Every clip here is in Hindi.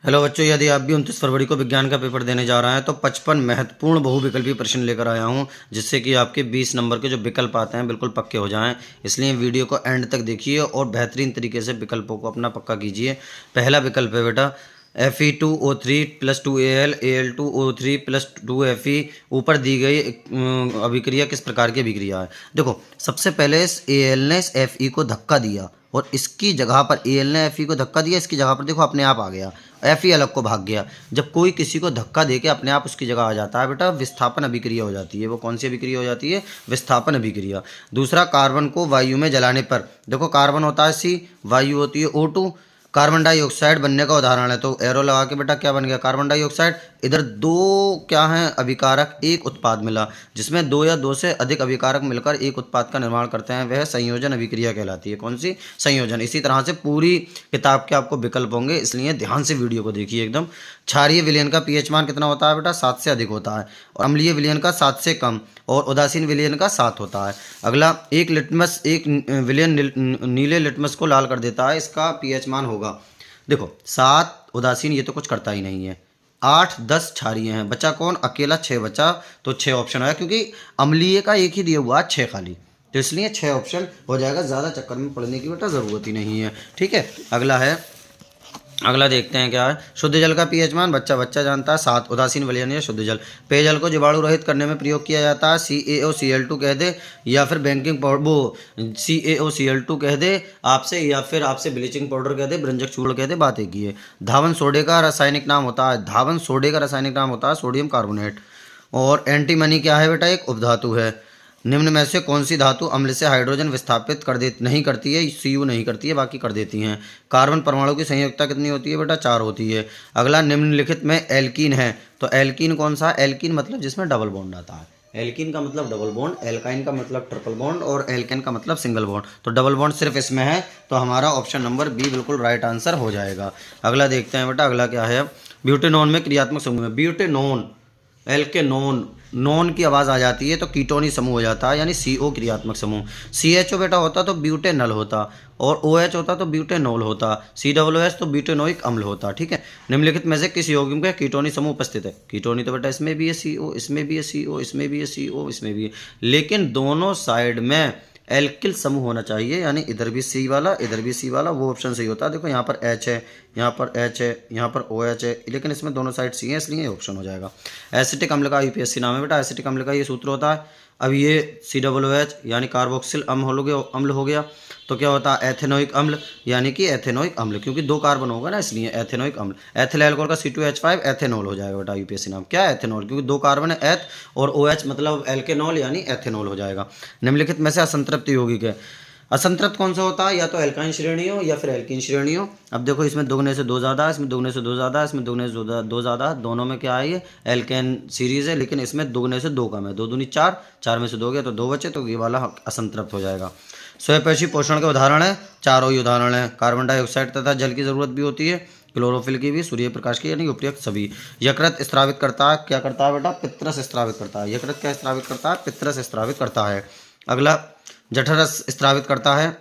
हेलो बच्चों, यदि आप भी 29 फरवरी को विज्ञान का पेपर देने जा रहे हैं तो 55 महत्वपूर्ण बहुविकल्पीय प्रश्न लेकर आया हूं, जिससे कि आपके 20 नंबर के जो विकल्प आते हैं बिल्कुल पक्के हो जाएं। इसलिए वीडियो को एंड तक देखिए और बेहतरीन तरीके से विकल्पों को अपना पक्का कीजिए। पहला विकल्प है बेटा Fe2O3 plus 2Al Al2O3 plus 2Fe। ऊपर दी गई अभिक्रिया किस प्रकार की अभिक्रिया है? देखो, सबसे पहले इस Al ने इस Fe को धक्का दिया और इसकी जगह पर Al ने Fe को धक्का दिया, इसकी जगह पर देखो अपने आप आ गया, Fe अलग को भाग गया। जब कोई किसी को धक्का देके अपने आप उसकी जगह आ जाता है बेटा, विस्थापन अभिक्रिया हो जाती है। वो कौन सी अभिक्रिया हो जाती है? विस्थापन अभिक्रिया। दूसरा, कार्बन को वायु में जलाने पर, देखो कार्बन होता है C, वायु होती है O2, कार्बन डाइऑक्साइड बनने का उदाहरण है। तो एरो लगा के बेटा क्या बन गया? Carbon dioxide. इधर दो क्या हैं अभिकारक, एक उत्पाद मिला, जिसमें दो या दो से अधिक अभिकारक मिलकर एक उत्पाद का निर्माण करते हैं, वह संयोजन अभिक्रिया कहलाती है। कौन सी? संयोजन। इसी तरह से पूरी किताब के आपको विकल्प होंगे, इसलिए ध्यान से वीडियो को देखिए एकदम। क्षारीय विलयन का पीएच मान कितना होता है बेटा? 7 से अधिक होता है। और अम्लीय विलयन का 7 से कम, और उदासीन विलयन का 7 होता है। अगला, एक विलयन नीले लिटमस को लाल कर देता है, इसका पीएच मान होगा, देखो 7 उदासीन, ये तो कुछ करता ही नहीं है। 8 10 क्षारीय हैं, बचा कौन? अकेला 6 बचा। तो 6 ऑप्शन है, क्योंकि अम्लीय का एक ही दिया हुआ 6 खाली, तो इसलिए 6 ऑप्शन हो जाएगा। ज़्यादा चक्कर में पड़ने की बेटा ज़रूरत ही नहीं है। ठीक है, अगला देखते हैं क्या है। शुद्ध जल का पीएच मान बच्चा जानता है, 7। उदासीन विलयन या शुद्ध जल, पेयजल को जीवाणु रहित करने में प्रयोग किया जाता है। CaOCl2 कह दे, या फिर बेकिंग पाउडर, वो CaOCl2 कह दे आपसे, या फिर आपसे ब्लीचिंग पाउडर कह दे, व्यंजक चूर्ण कह दे, बात एक ही है। धावन सोडे का रासायनिक नाम होता है, सोडियम कार्बोनेट। और एंटीमनी क्या है बेटा? एक उपधातु है। निम्न में से कौन सी धातु अम्ल से हाइड्रोजन विस्थापित नहीं करती है? Cu नहीं करती है, बाकी कर देती हैं। कार्बन परमाणु की संयोजकता कितनी होती है बेटा? 4 होती है। अगला, निम्नलिखित में एल्कीन है, तो एल्कीन कौन सा? एल्कीन मतलब जिसमें डबल बॉन्ड आता है। एल्कीन का मतलब डबल बॉन्ड, एल्काइन का मतलब ट्रिपल बॉन्ड, और एल्केन का मतलब सिंगल बॉन्ड। तो डबल बॉन्ड सिर्फ इसमें है, तो हमारा ऑप्शन नंबर बी बिल्कुल राइट आंसर हो जाएगा। अगला देखते हैं बेटा, अगला क्या है। ब्यूटेनॉन में क्रियात्मक समूह में, ब्यूटेनॉन, एल्केनॉन, नॉन की आवाज़ आ जाती है तो कीटोनी समूह हो जाता है, यानी CO क्रियात्मक समूह। CHO बेटा होता तो ब्यूटेनल होता, और OH होता तो ब्यूटेनॉल होता, COOH तो ब्यूटेनोइक अम्ल होता। ठीक है, निम्नलिखित में से किस यौगिक में कीटोनी समूह उपस्थित है? कीटोनी तो बेटा इसमें भी है CO, इसमें भी है CO, इसमें भी है CO, इसमें भी है, लेकिन दोनों साइड में एल्किल समूह होना चाहिए, यानी इधर भी C वाला, इधर भी C वाला, वो ऑप्शन सही होता है। देखो यहाँ पर H है, यहाँ पर H है, यहाँ पर OH है, लेकिन इसमें दोनों साइड C है, इसलिए ये ऑप्शन हो जाएगा। एसिटिक अम्ल का UPSC नाम है बेटा। एसिटिक अम्ल का ये सूत्र होता है, अब ये COOH यानी कार्बोक्सिल अम्ल हो गया, तो क्या होता है? एथेनोइक अम्ल, यानी कि एथेनोइक अम्ल, क्योंकि 2 कार्बन होगा ना, इसलिए एथेनोइक अम्ल। एथिल अल्कोहल का C2H5 एथेनॉल हो जाएगा बेटा। UPSC नाम क्या है? एथेनॉल, क्योंकि 2 कार्बन है, एथ, और OH मतलब एल्केनॉल, यानी एथेनॉल हो जाएगा। निम्नलिखित में से असंतृप्त यौगिक है, असंतृप्त कौन सा होता है? या तो एल्काइन श्रेणी हो या फिर एल्कीन श्रेणी हो। अब देखो, इसमें दोगुने से 2 ज़्यादा है, इसमें दोगुने से 2 ज़्यादा है, इसमें दोगुने से 2 ज़्यादा, दोनों में क्या है? ये एल्केन सीरीज है, लेकिन इसमें दोगुने से 2 कम है। 2 दूनी 4, 4 में से 2 गया तो 2 बचे, तो ये वाला असंतृप्त हो जाएगा। स्वयंपोषी पोषण के उदाहरण है, चारों ही उदाहरण है। कार्बन डाइऑक्साइड तथा जल की जरूरत भी होती है, क्लोरोफिल की भी, सूर्य प्रकाश की, यानी उपयुक्त सभी। यकृत स्त्रावित करता है, क्या करता है बेटा? पित्तरस स्त्रावित करता है। यकृत क्या स्त्रावित करता है? पित्तरस स्त्रावित करता है। अगला, जठरस स्त्रावित करता है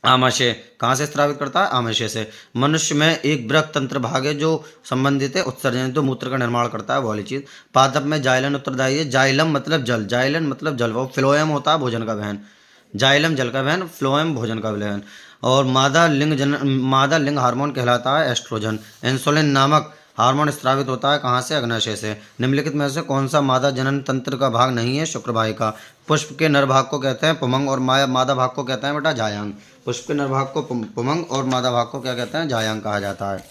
आमाशय। कहाँ से स्त्रावित करता है? आमाशय से। मनुष्य में एक वृक्क तंत्र भाग है जो संबंधित है उत्सर्जन, तो मूत्र का निर्माण करता है, वो वाली चीज। पादप में जाइलन उत्तरदायी है। जाइलम मतलब जल, जाइलन मतलब जल, वो फ्लोएम होता है भोजन का वहन, जाइलम जल का वहन, फ्लोएम भोजन का वहन। और मादा लिंग हार्मोन कहलाता है एस्ट्रोजन। इंसुलिन नामक हार्मोन स्रावित होता है कहाँ से? अग्नाशय से। निम्नलिखित में से कौन सा मादा जनन तंत्र का भाग नहीं है? शुक्रवाहिका। पुष्प के नर भाग को कहते हैं पुमंग, और मादा भाग को कहते हैं बेटा जायांग। पुष्प के नर भाग को पुमंग और मादा भाग को क्या कहते हैं? जायांग कहा जाता है।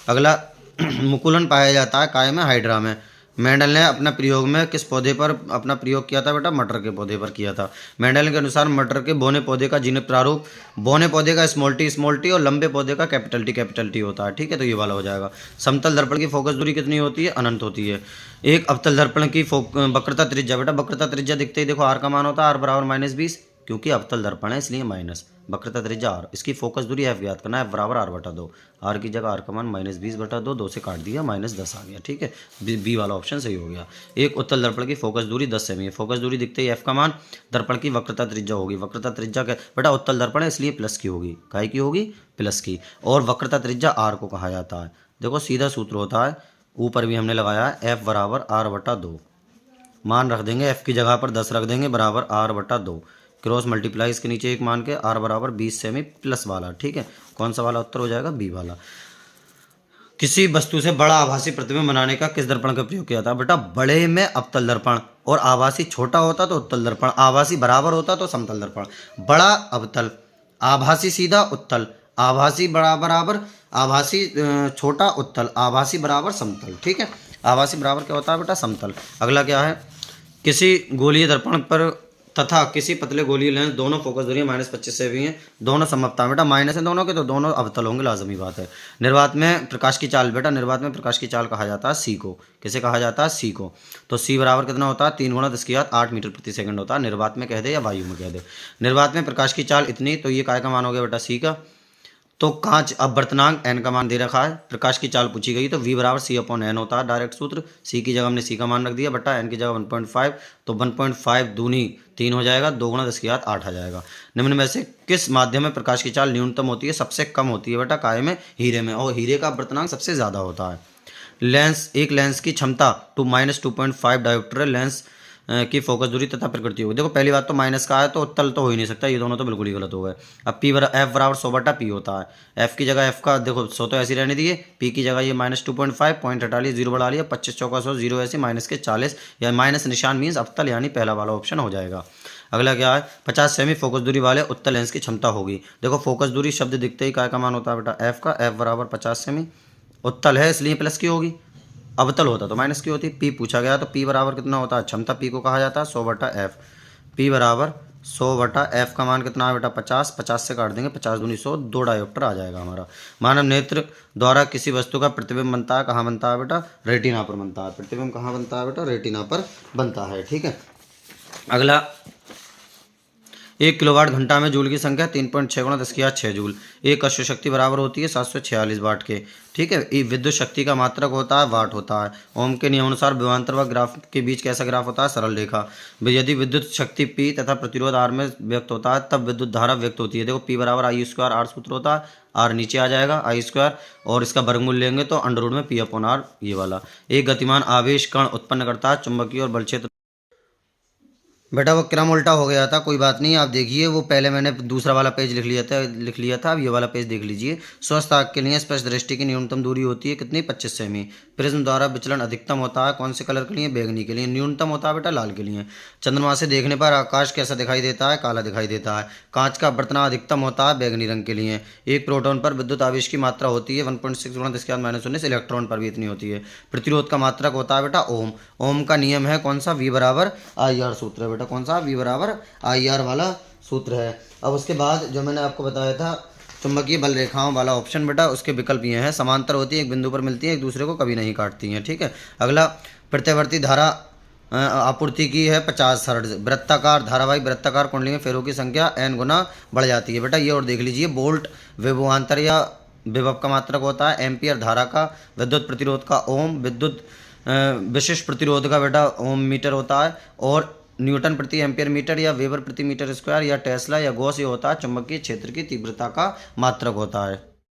अगला, मुकुलन पाया जाता है काय में? हाइड्रा में। मेंडल ने अपना प्रयोग में किस पौधे पर अपना प्रयोग किया था बेटा? मटर के पौधे पर किया था। मेंडल के अनुसार मटर के बौने पौधे का जीन प्रारूप, बौने पौधे का स्मॉल टी, और लंबे पौधे का कैपिटल टी होता है। ठीक है, तो ये वाला हो जाएगा। समतल दर्पण की फोकस दूरी कितनी होती है? अनंत होती है। एक अवतल दर्पण की वक्रता त्रिज्या बेटा, वक्रता त्रिज्या दिखते ही देखो R का मान होता है R बराबर -20, क्योंकि अवतल दर्पण है इसलिए माइनस, वक्रता त्रिज्या R। इसकी फोकस दूरी F ज्ञात करना है, F बराबर R/2। R की जगह R का मान -20/2, 2 से काट दिया, -10 आ गया। ठीक है, बी वाला ऑप्शन सही हो गया। एक उत्तल दर्पण की फोकस दूरी 10 सेमी है। फोकस दूरी दिखते ही F का मान, दर्पण की वक्रता त्रिज्या होगी। वक्रता त्रिज्या का बेटा उत्तल दर्पण है इसलिए प्लस की होगी, काय की होगी? प्लस की। और वक्रता त्रिज्या R को कहा जाता है। देखो सीधा सूत्र होता है, ऊपर भी हमने लगाया है एफ बराबर आर बटा 2। मान रख देंगे एफ की जगह पर 10 रख देंगे बराबर आर बटा 2, क्रॉस मल्टीप्लाई इसके नीचे एक मान के आर बराबर 20 सेमी प्लस वाला, ठीक है। कौन सा वाला उत्तर हो जाएगा? बी वाला। किसी वस्तु से बड़ा आभासी प्रतिबिंब बनाने का किस दर्पण का प्रयोग किया था? बेटा बड़े में अवतल दर्पण, और आभासी छोटा होता तो उत्तल दर्पण, आभासी बराबर होता तो समतल दर्पण। बड़ा अवतल, आभासी सीधा उत्तल, आभासी बड़ा बराबर, आभासी छोटा उत्तल, आभासी बराबर समतल, ठीक है। आभासी बराबर क्या होता है बेटा? समतल। अगला क्या है? किसी गोलीय दर्पण पर तथा किसी पतले गोलीय लेंस दोनों फोकस दूरी -25 से भी हैं, दोनों समअवतार। बेटा माइनस है दोनों के तो दोनों अवतल होंगे, लाजमी बात है। निर्वात में प्रकाश की चाल, बेटा निर्वात में प्रकाश की चाल कहा जाता है सी को। किसे कहा जाता है? सी को। तो सी बराबर कितना होता है? 3 × 10⁸ मीटर प्रति सेकंड होता है। निर्वात में कह दे या वायु में कह दे। निर्वात में प्रकाश की चाल इतनी, तो ये काय का मान हो गया बेटा? सी का। तो कांच अपवर्तनांक एन का मान दे रखा है, प्रकाश की चाल पूछी गई, तो v बराबर c/n होता है, डायरेक्ट सूत्र। c की जगह हमने c का मान रख दिया बटा n की जगह 1.5, तो 1.5 दूनी 3 हो जाएगा, 2 × 10⁸ 8 आ जाएगा। निम्न में से किस माध्यम में प्रकाश की चाल न्यूनतम होती है? सबसे कम होती है बेटा काय में? हीरे में। और हीरे का अपवर्तनांक सबसे ज़्यादा होता है। लेंस, एक लेंस की क्षमता -2.5 डायोप्टर लेंस की फोकस दूरी तथा प्रकृति होगी। देखो पहली बात तो माइनस का है तो उत्तल तो हो ही नहीं सकता, ये दोनों तो बिल्कुल ही गलत हो गए। अब एफ बराबर 100 बटा पी होता है। एफ की जगह एफ का देखो 100 तो ऐसे रहने दिए, पी की जगह ये -2.5, पॉइंट हटा लिया, 0 बढ़ा लिया, 25 चौका 100, 0 ऐसे माइनस के 40, या माइनस निशान मीन्स अवतल, यानी पहला वाला ऑप्शन हो जाएगा। अगला क्या है? 50 सेमी फोकस दूरी वाले उत्तल लेंस की क्षमता होगी। देखो फोकस दूरी शब्द दिखते ही काय का मान होता है बेटा? एफ का। एफ बराबर 50 सेमी, उत्तल है इसलिए प्लस की होगी, अवतल होता तो माइनस की होती। पी पूछा गया तो पी बराबर कितना होता है? क्षमता पी को कहा जाता है 100 बटा एफ। पी बराबर 100 बटा एफ का मान कितना है बेटा? 50। 50 से काट देंगे, 50 दूनी 100, 2 डायोप्टर आ जाएगा हमारा। मानव नेत्र द्वारा किसी वस्तु का प्रतिबिंब बनता है, कहाँ बनता है बेटा? रेटिना पर बनता है। प्रतिबिंब कहाँ बनता है बेटा? रेटिना पर बनता है, ठीक है। अगला, 1 किलोवाट घंटा में जूल की संख्या 3.6 × 10⁶ जूल। एक अश्व शक्ति बराबर होती है 746 वाट के, ठीक है। ये विद्युत शक्ति का मात्रक होता है वाट होता है। ओम के नियमानुसार विभवांतर व ग्राफ के बीच कैसा ग्राफ होता है? सरल रेखा। यदि विद्युत शक्ति P तथा प्रतिरोध R में व्यक्त होता है तब विद्युत धारा व्यक्त होती है। देखो P बराबर I² R सूत्र होता है, R नीचे आ जाएगा I², और इसका वर्गमूल लेंगे तो अंडररूट में P/R ये वाला। एक गतिमान आवेश कण उत्पन्न करता है चुंबकीय और बल क्षेत्र। बेटा वो क्रम उल्टा हो गया था, कोई बात नहीं। आप देखिए वो पहले मैंने दूसरा वाला पेज लिख लिया था, अब ये वाला पेज देख लीजिए। स्वस्थ आँख के लिए स्पष्ट दृष्टि की न्यूनतम दूरी होती है कितनी? 25 सेमी। प्रिज्म द्वारा विचलन अधिकतम होता है कौन से कलर के लिए? बैंगनी के लिए। न्यूनतम होता है बेटा लाल के लिए। चंद्रमा से देखने पर आकाश कैसा दिखाई देता है? काला दिखाई देता है। कांच का अपवर्तनांक अधिकतम होता है बैंगनी रंग के लिए। एक प्रोटॉन पर विद्युत आवेश की मात्रा होती है 1.6 × 10⁻⁻19, इलेक्ट्रॉन पर भी इतनी होती है। प्रतिरोध का मात्रक होता है बेटा ओम। ओम का नियम है कौन सा? V बराबर IR सूत्र है बेटा। कौन सा? V बराबर IR वाला सूत्र है। अब उसके बाद जो मैंने आपको बताया था चुंबकीय बल रेखाओं वाला ऑप्शन, बेटा उसके विकल्प ये हैं। समांतर होती है, एक बिंदु पर मिलती है, एक दूसरे को कभी नहीं काटती हैं, ठीक है। अगला, प्रत्यावर्ती धारा आपूर्ति की है 50 हर्ट्ज। वृत्ताकार धारावाहिक वृत्ताकार कुंडली में फेरों की संख्या n गुना बढ़ जाती है बेटा। ये और देख लीजिए, वोल्ट विभवांतर या विभव का मात्रक होता है, एम्पियर धारा का, विद्युत प्रतिरोध का ओम, विद्युत विशिष्ट प्रतिरोध का बेटा ओम मीटर होता है, और न्यूटन प्रति एम्पियर मीटर या वेबर प्रति मीटर स्क्वायर या टेस्ला या गॉस ये होता है चुंबकीय क्षेत्र की तीव्रता का मात्रक होता है।